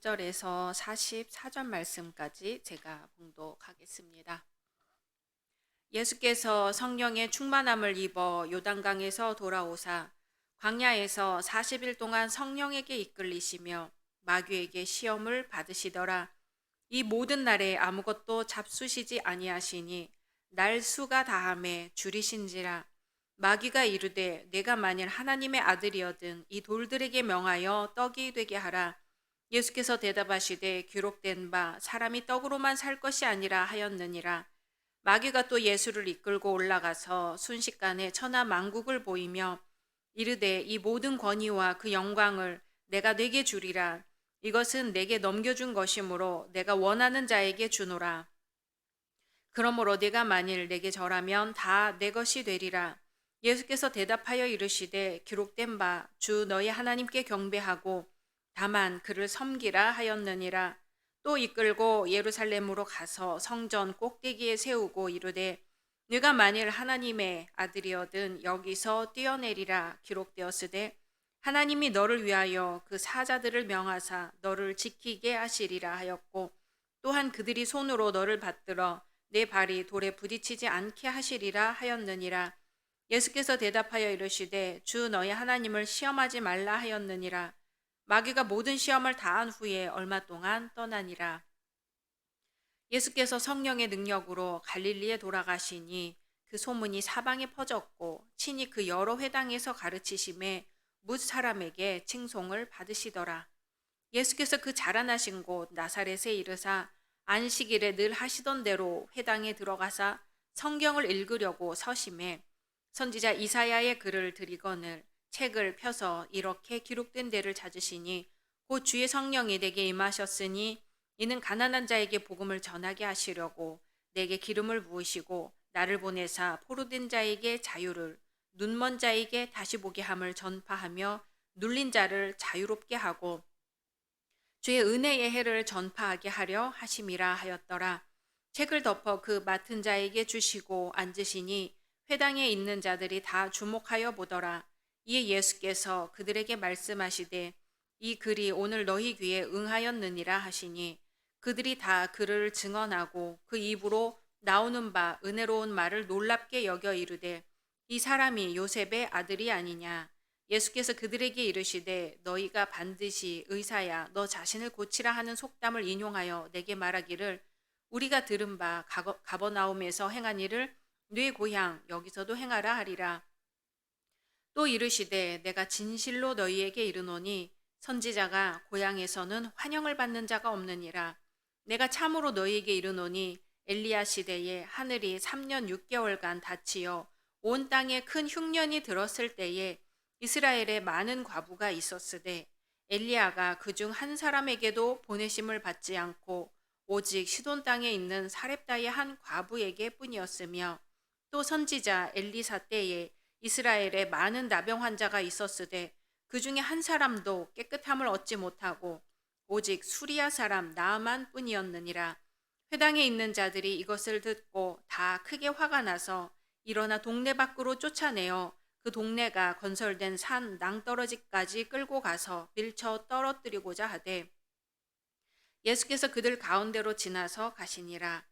절에서 44절 말씀까지 제가 봉독하겠습니다. 예수께서 성령의 충만함을 입어 요단강에서 돌아오사 광야에서 40일 동안 성령에게 이끌리시며 마귀에게 시험을 받으시더라. 이 모든 날에 아무것도 잡수시지 아니하시니 날 수가 다함에 줄이신지라. 마귀가 이르되 내가 만일 하나님의 아들이어든 이 돌들에게 명하여 떡이 되게 하라. 예수께서 대답하시되 기록된 바 사람이 떡으로만 살 것이 아니라 하였느니라. 마귀가 또 예수를 이끌고 올라가서 순식간에 천하 만국을 보이며 이르되 이 모든 권위와 그 영광을 내가 네게 주리라. 이것은 내게 넘겨준 것이므로 내가 원하는 자에게 주노라. 그러므로 내가 만일 내게 절하면 다 내 것이 되리라. 예수께서 대답하여 이르시되 기록된 바 주 너희 하나님께 경배하고 다만 그를 섬기라 하였느니라. 또 이끌고 예루살렘으로 가서 성전 꼭대기에 세우고 이르되 네가 만일 하나님의 아들이어든 여기서 뛰어내리라. 기록되었으되 하나님이 너를 위하여 그 사자들을 명하사 너를 지키게 하시리라 하였고 또한 그들이 손으로 너를 받들어 내 발이 돌에 부딪히지 않게 하시리라 하였느니라. 예수께서 대답하여 이르시되 주 너희 하나님을 시험하지 말라 하였느니라. 마귀가 모든 시험을 다한 후에 얼마 동안 떠나니라. 예수께서 성령의 능력으로 갈릴리에 돌아가시니 그 소문이 사방에 퍼졌고 친히 그 여러 회당에서 가르치심에 뭇 사람에게 칭송을 받으시더라. 예수께서 그 자라나신 곳 나사렛에 이르사 안식일에 늘 하시던 대로 회당에 들어가사 성경을 읽으려고 서심해 선지자 이사야의 글을 들이거늘 책을 펴서 이렇게 기록된 데를 찾으시니 곧 주의 성령이 내게 임하셨으니 이는 가난한 자에게 복음을 전하게 하시려고 내게 기름을 부으시고 나를 보내사 포로된 자에게 자유를 눈먼 자에게 다시 보게 함을 전파하며 눌린 자를 자유롭게 하고 주의 은혜의 해를 전파하게 하려 하심이라 하였더라. 책을 덮어 그 맡은 자에게 주시고 앉으시니 회당에 있는 자들이 다 주목하여 보더라. 이에 예수께서 그들에게 말씀하시되 이 글이 오늘 너희 귀에 응하였느니라 하시니 그들이 다 그를 증언하고 그 입으로 나오는 바 은혜로운 말을 놀랍게 여겨 이르되 이 사람이 요셉의 아들이 아니냐. 예수께서 그들에게 이르시되 너희가 반드시 의사야 너 자신을 고치라 하는 속담을 인용하여 내게 말하기를 우리가 들은 바 가버나움에서 행한 일을 네 고향 여기서도 행하라 하리라. 또 이르시되 내가 진실로 너희에게 이르노니 선지자가 고향에서는 환영을 받는 자가 없느니라. 내가 참으로 너희에게 이르노니 엘리야 시대에 하늘이 3년 6개월간 닫히어 온 땅에 큰 흉년이 들었을 때에 이스라엘에 많은 과부가 있었으되 엘리야가 그중 한 사람에게도 보내심을 받지 않고 오직 시돈 땅에 있는 사렙다의 한 과부에게 뿐이었으며 또 선지자 엘리사 때에 이스라엘에 많은 나병 환자가 있었으되 그 중에 한 사람도 깨끗함을 얻지 못하고 오직 수리아 사람 나아만 뿐이었느니라. 회당에 있는 자들이 이것을 듣고 다 크게 화가 나서 일어나 동네 밖으로 쫓아내어 그 동네가 건설된 산 낭떠러지까지 끌고 가서 밀쳐 떨어뜨리고자 하되 예수께서 그들 가운데로 지나서 가시니라.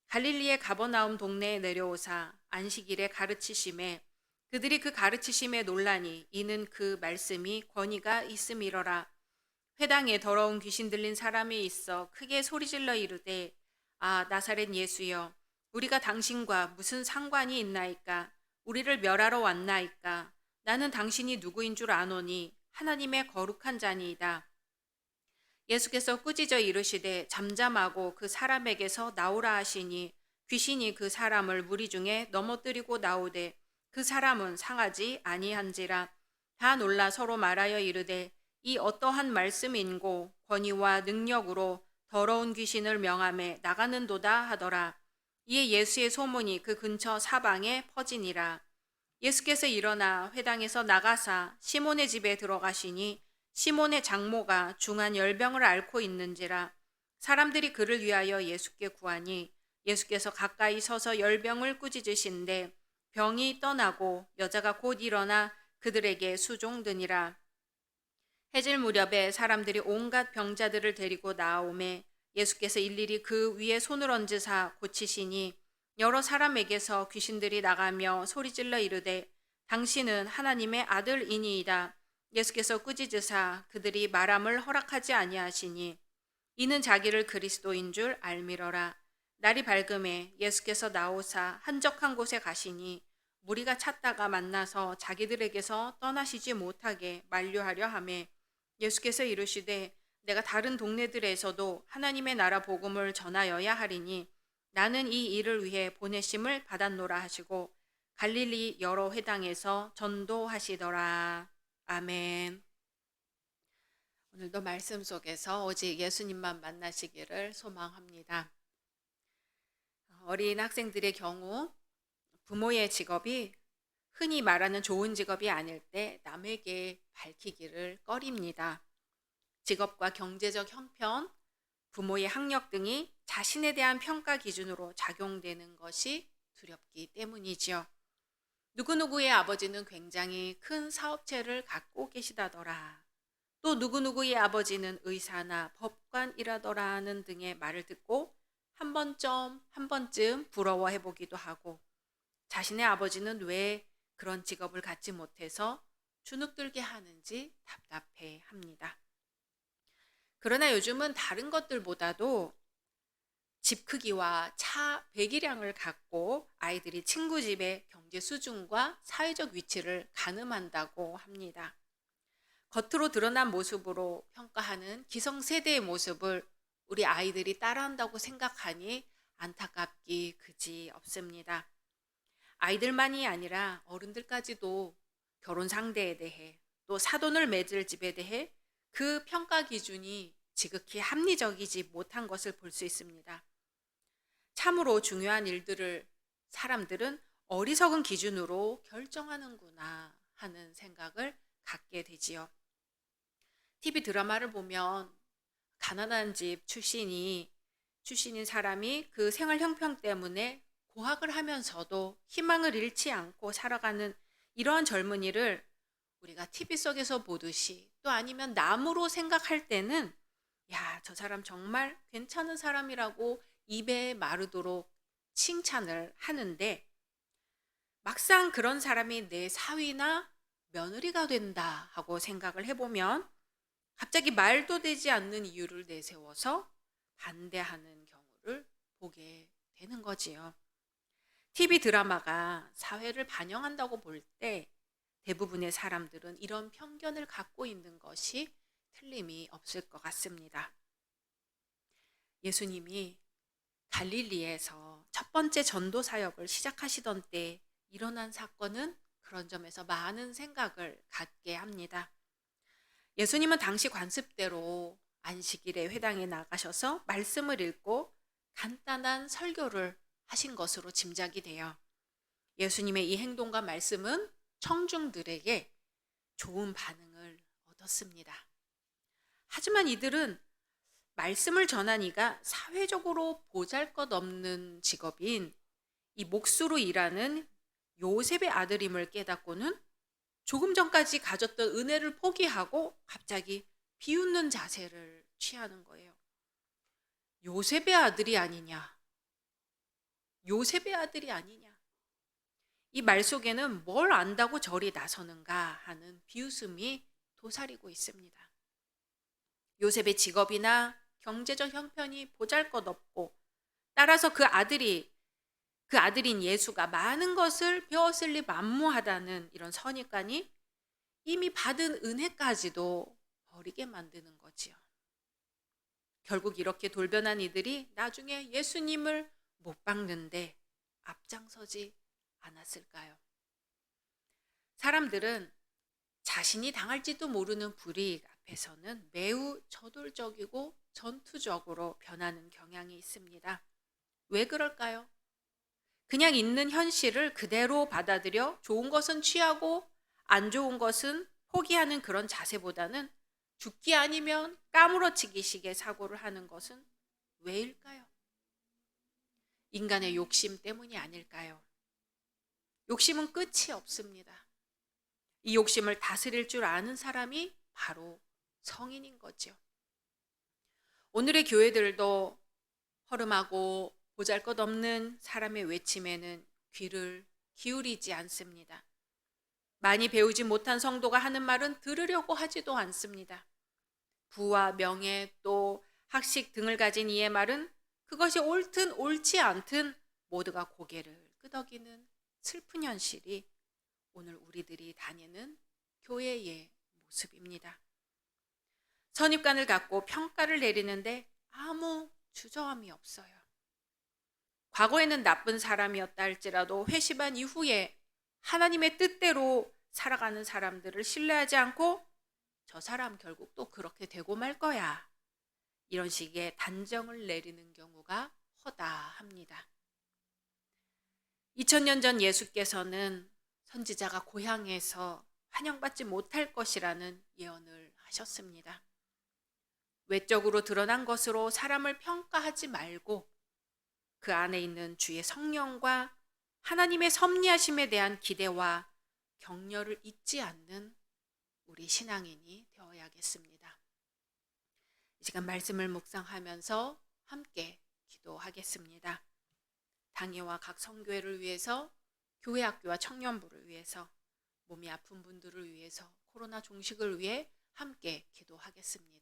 갈릴리의 가버나움 동네에 내려오사 안식일에 가르치심에 그들이 그 가르치심에 놀라니 이는 그 말씀이 권위가 있음이러라. 회당에 더러운 귀신 들린 사람이 있어 크게 소리질러 이르되 아 나사렛 예수여 우리가 당신과 무슨 상관이 있나이까. 우리를 멸하러 왔나이까. 나는 당신이 누구인 줄 아노니 하나님의 거룩한 자니이다. 예수께서 꾸짖어 이르시되 잠잠하고 그 사람에게서 나오라 하시니 귀신이 그 사람을 무리 중에 넘어뜨리고 나오되 그 사람은 상하지 아니한지라. 다 놀라 서로 말하여 이르되 이 어떠한 말씀인고 권위와 능력으로 더러운 귀신을 명함에 나가는도다 하더라. 이에 예수의 소문이 그 근처 사방에 퍼지니라. 예수께서 일어나 회당에서 나가사 시몬의 집에 들어가시니 시몬의 장모가 중한 열병을 앓고 있는지라. 사람들이 그를 위하여 예수께 구하니 예수께서 가까이 서서 열병을 꾸짖으신데 병이 떠나고 여자가 곧 일어나 그들에게 수종드니라. 해질 무렵에 사람들이 온갖 병자들을 데리고 나아오매 예수께서 일일이 그 위에 손을 얹으사 고치시니 여러 사람에게서 귀신들이 나가며 소리질러 이르되 당신은 하나님의 아들이니이다. 예수께서 꾸짖으사 그들이 말함을 허락하지 아니하시니 이는 자기를 그리스도인 줄 알미러라. 날이 밝음에 예수께서 나오사 한적한 곳에 가시니 무리가 찾다가 만나서 자기들에게서 떠나시지 못하게 만류하려 하매 예수께서 이르시되 내가 다른 동네들에서도 하나님의 나라 복음을 전하여야 하리니 나는 이 일을 위해 보내심을 받았노라 하시고 갈릴리 여러 회당에서 전도하시더라. 아멘. 오늘도 말씀 속에서 오직 예수님만 만나시기를 소망합니다. 어린 학생들의 경우 부모의 직업이 흔히 말하는 좋은 직업이 아닐 때 남에게 밝히기를 꺼립니다. 직업과 경제적 형편, 부모의 학력 등이 자신에 대한 평가 기준으로 작용되는 것이 두렵기 때문이지요. 누구누구의 아버지는 굉장히 큰 사업체를 갖고 계시다더라. 또 누구누구의 아버지는 의사나 법관이라더라는 등의 말을 듣고 한 번쯤 부러워해 보기도 하고 자신의 아버지는 왜 그런 직업을 갖지 못해서 주눅들게 하는지 답답해 합니다. 그러나 요즘은 다른 것들보다도 집 크기와 차 배기량을 갖고 아이들이 친구 집의 경제 수준과 사회적 위치를 가늠한다고 합니다. 겉으로 드러난 모습으로 평가하는 기성세대의 모습을 우리 아이들이 따라한다고 생각하니 안타깝기 그지 없습니다. 아이들만이 아니라 어른들까지도 결혼 상대에 대해 또 사돈을 맺을 집에 대해 그 평가 기준이 지극히 합리적이지 못한 것을 볼 수 있습니다. 참으로 중요한 일들을 사람들은 어리석은 기준으로 결정하는구나 하는 생각을 갖게 되지요. TV 드라마를 보면 가난한 집 출신인 사람이 그 생활 형편 때문에 고학을 하면서도 희망을 잃지 않고 살아가는 이러한 젊은이를 우리가 TV 속에서 보듯이 또 아니면 남으로 생각할 때는 야, 저 사람 정말 괜찮은 사람이라고 입에 마르도록 칭찬을 하는데 막상 그런 사람이 내 사위나 며느리가 된다 하고 생각을 해보면 갑자기 말도 되지 않는 이유를 내세워서 반대하는 경우를 보게 되는 거지요. TV 드라마가 사회를 반영한다고 볼 때 대부분의 사람들은 이런 편견을 갖고 있는 것이 틀림이 없을 것 같습니다. 예수님이 갈릴리에서 첫 번째 전도 사역을 시작하시던 때 일어난 사건은 그런 점에서 많은 생각을 갖게 합니다. 예수님은 당시 관습대로 안식일에 회당에 나가셔서 말씀을 읽고 간단한 설교를 하신 것으로 짐작이 돼요. 예수님의 이 행동과 말씀은 청중들에게 좋은 반응을 얻었습니다. 하지만 이들은 말씀을 전한 이가 사회적으로 보잘것없는 직업인 이 목수로 일하는 요셉의 아들임을 깨닫고는 조금 전까지 가졌던 은혜를 포기하고 갑자기 비웃는 자세를 취하는 거예요. 요셉의 아들이 아니냐? 요셉의 아들이 아니냐? 이 말 속에는 뭘 안다고 저리 나서는가 하는 비웃음이 도사리고 있습니다. 요셉의 직업이나 경제적 형편이 보잘것없고 따라서 그 아들인 예수가 많은 것을 배웠을 리 만무하다는 이런 선입관이 이미 받은 은혜까지도 버리게 만드는 거지요. 결국 이렇게 돌변한 이들이 나중에 예수님을 못 박는데 앞장서지 않았을까요? 사람들은 자신이 당할지도 모르는 불이익 앞에서는 매우 저돌적이고 전투적으로 변하는 경향이 있습니다. 왜 그럴까요? 그냥 있는 현실을 그대로 받아들여 좋은 것은 취하고 안 좋은 것은 포기하는 그런 자세보다는 죽기 아니면 까무러치기식의 사고를 하는 것은 왜일까요? 인간의 욕심 때문이 아닐까요? 욕심은 끝이 없습니다. 이 욕심을 다스릴 줄 아는 사람이 바로 성인인 거죠. 오늘의 교회들도 허름하고 보잘것없는 사람의 외침에는 귀를 기울이지 않습니다. 많이 배우지 못한 성도가 하는 말은 들으려고 하지도 않습니다. 부와 명예 또 학식 등을 가진 이의 말은 그것이 옳든 옳지 않든 모두가 고개를 끄덕이는 슬픈 현실이 오늘 우리들이 다니는 교회의 모습입니다. 선입관을 갖고 평가를 내리는데 아무 주저함이 없어요. 과거에는 나쁜 사람이었다 할지라도 회심한 이후에 하나님의 뜻대로 살아가는 사람들을 신뢰하지 않고 저 사람 결국 또 그렇게 되고 말 거야. 이런 식의 단정을 내리는 경우가 허다합니다. 2000년 전 예수께서는 선지자가 고향에서 환영받지 못할 것이라는 예언을 하셨습니다. 외적으로 드러난 것으로 사람을 평가하지 말고 그 안에 있는 주의 성령과 하나님의 섭리하심에 대한 기대와 격려를 잊지 않는 우리 신앙인이 되어야겠습니다. 이 시간 말씀을 묵상하면서 함께 기도하겠습니다. 당회와 각 성교회를 위해서, 교회 학교와 청년부를 위해서, 몸이 아픈 분들을 위해서, 코로나 종식을 위해 함께 기도하겠습니다.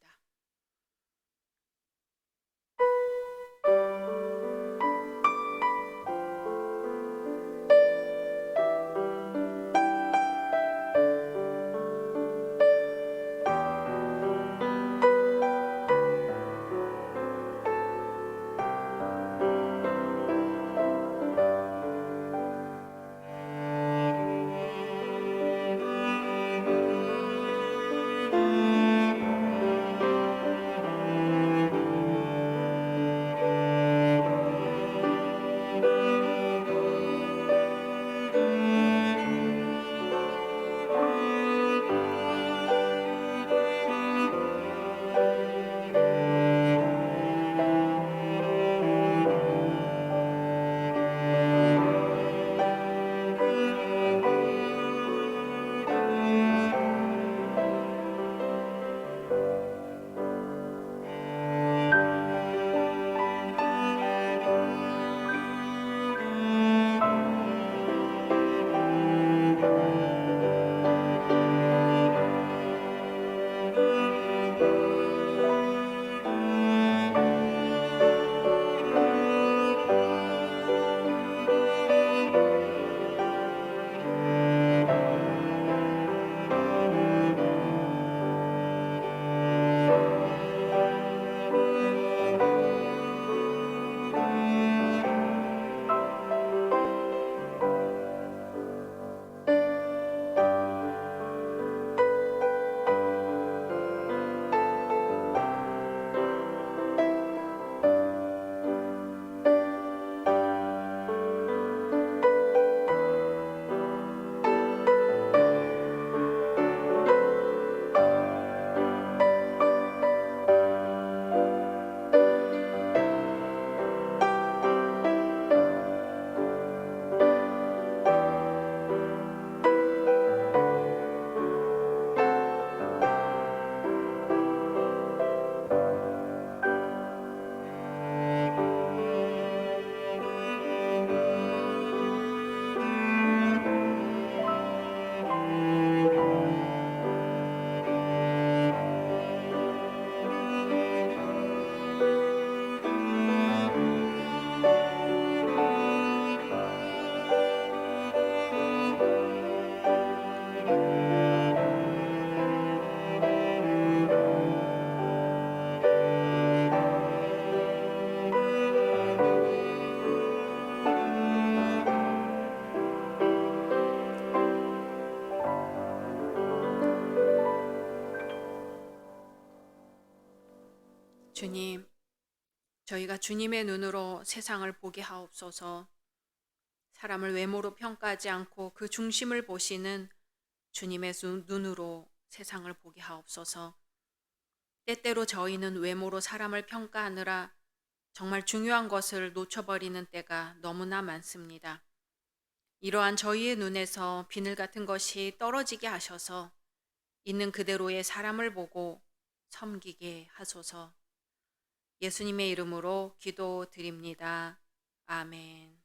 주님, 저희가 주님의 눈으로 세상을 보게 하옵소서. 사람을 외모로 평가하지 않고 그 중심을 보시는 주님의 눈으로 세상을 보게 하옵소서. 때때로 저희는 외모로 사람을 평가하느라 정말 중요한 것을 놓쳐버리는 때가 너무나 많습니다. 이러한 저희의 눈에서 비늘 같은 것이 떨어지게 하셔서 있는 그대로의 사람을 보고 섬기게 하소서. 예수님의 이름으로 기도드립니다. 아멘.